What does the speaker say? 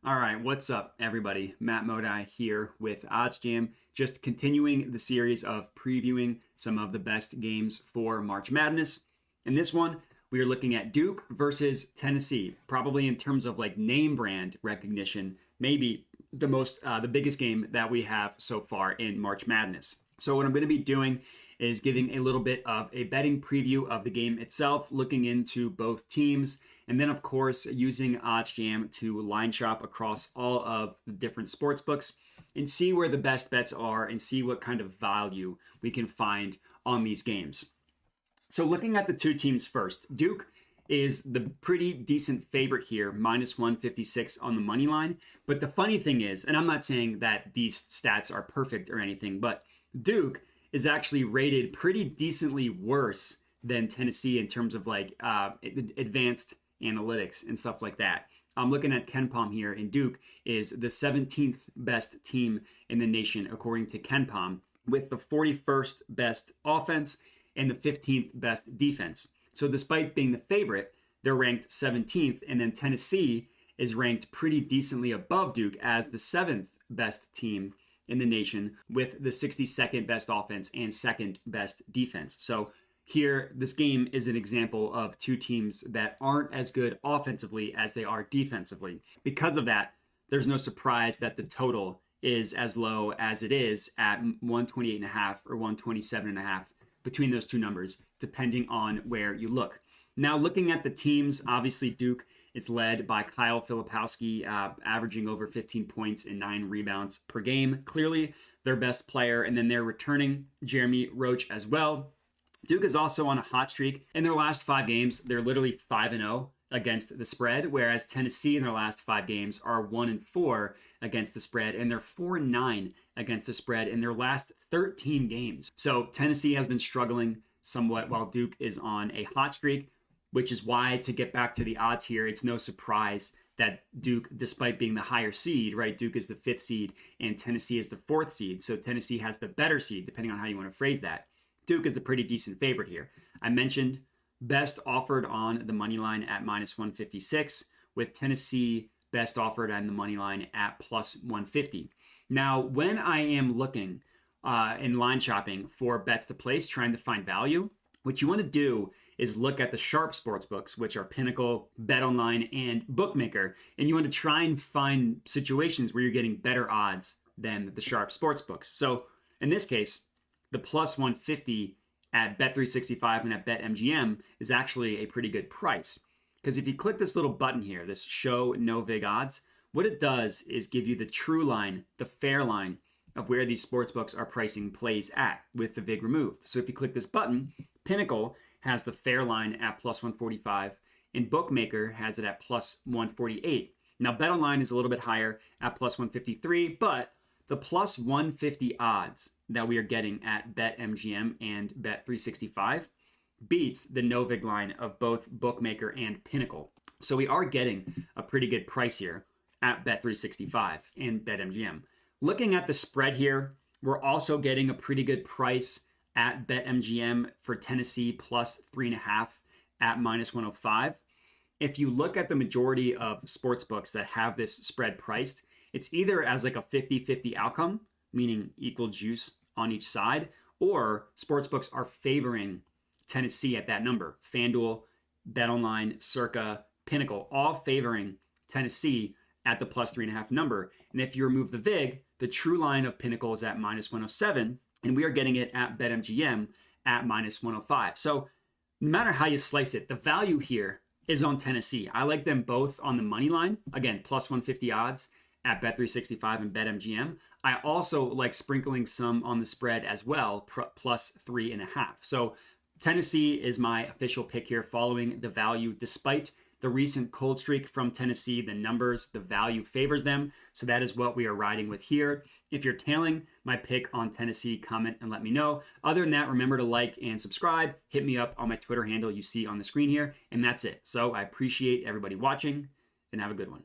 All right, what's up, everybody? Matt Modi here with OddsJam, just continuing the series of previewing some of the best games for March Madness. In this one, we are looking at Duke versus Tennessee, probably in terms of like name brand recognition, maybe the biggest game that we have so far in March Madness. So what I'm going to be doing is giving a little bit of a betting preview of the game itself, looking into both teams, and then of course using OddsJam to line shop across all of the different sports books and see where the best bets are and see what kind of value we can find on these games. So looking at the two teams first, Duke is the pretty decent favorite here, minus 156 on the money line. But the funny thing is, and I'm not saying that these stats are perfect or anything, but Duke is actually rated pretty decently worse than Tennessee in terms of like advanced analytics and stuff like that. I'm looking at KenPom here, and Duke is the 17th best team in the nation according to KenPom, with the 41st best offense and the 15th best defense. So despite being the favorite, they're ranked 17th, and then Tennessee is ranked pretty decently above Duke as the 7th best team in the nation with the 62nd best offense and second best defense. So here, this game is an example of two teams that aren't as good offensively as they are defensively. Because of that, there's no surprise that the total is as low as it is at 128.5 or 127.5 between those two numbers, depending on where you look. Now, looking at the teams, obviously Duke is led by Kyle Filipowski, averaging over 15 points and 9 rebounds per game. Clearly their best player, and then they're returning Jeremy Roach as well. Duke is also on a hot streak. In their last 5 games, they're literally 5-0 against the spread, whereas Tennessee in their last 5 games are 1-4 against the spread, and they're 4-9 against the spread in their last 13 games. So Tennessee has been struggling somewhat while Duke is on a hot streak, which is why, to get back to the odds here, it's no surprise that Duke, despite being the higher seed, right? Duke is the 5th seed and Tennessee is the 4th seed. So Tennessee has the better seed, depending on how you want to phrase that. Duke is a pretty decent favorite here. I mentioned best offered on the money line at minus 156, with Tennessee best offered on the money line at plus 150. Now, when I am looking in line shopping for bets to place, trying to find value, what you want to do is look at the sharp sports books, which are Pinnacle, BetOnline, and Bookmaker, and you want to try and find situations where you're getting better odds than the sharp sports books. So in this case, the plus 150 at Bet365 and at BetMGM is actually a pretty good price. Because if you click this little button here, this show no vig odds, what it does is give you the true line, the fair line of where these sportsbooks are pricing plays at with the vig removed. So if you click this button, Pinnacle has the fair line at plus 145 and Bookmaker has it at plus 148. Now BetOnline is a little bit higher at plus 153, but the plus 150 odds that we are getting at BetMGM and Bet365 beats the no vig line of both Bookmaker and Pinnacle. So we are getting a pretty good price here at Bet365 and BetMGM. Looking at the spread here, we're also getting a pretty good price at BetMGM for Tennessee plus 3.5 at minus 105. If you look at the majority of sports books that have this spread priced, it's either as like a 50-50 outcome, meaning equal juice on each side, or sportsbooks are favoring Tennessee at that number. FanDuel, BetOnline, Circa, Pinnacle, all favoring Tennessee at the plus 3.5 number. And if you remove the VIG, the true line of Pinnacle is at minus 107, and we are getting it at BetMGM at minus 105. So no matter how you slice it, the value here is on Tennessee. I like them both on the money line. Again, plus 150 odds at Bet365 and BetMGM. I also like sprinkling some on the spread as well, plus 3.5. So Tennessee is my official pick here, following the value. Despite the recent cold streak from Tennessee, the numbers, the value favors them. So that is what we are riding with here. If you're tailing my pick on Tennessee, comment and let me know. Other than that, remember to like and subscribe. Hit me up on my Twitter handle you see on the screen here. And that's it. So I appreciate everybody watching, and have a good one.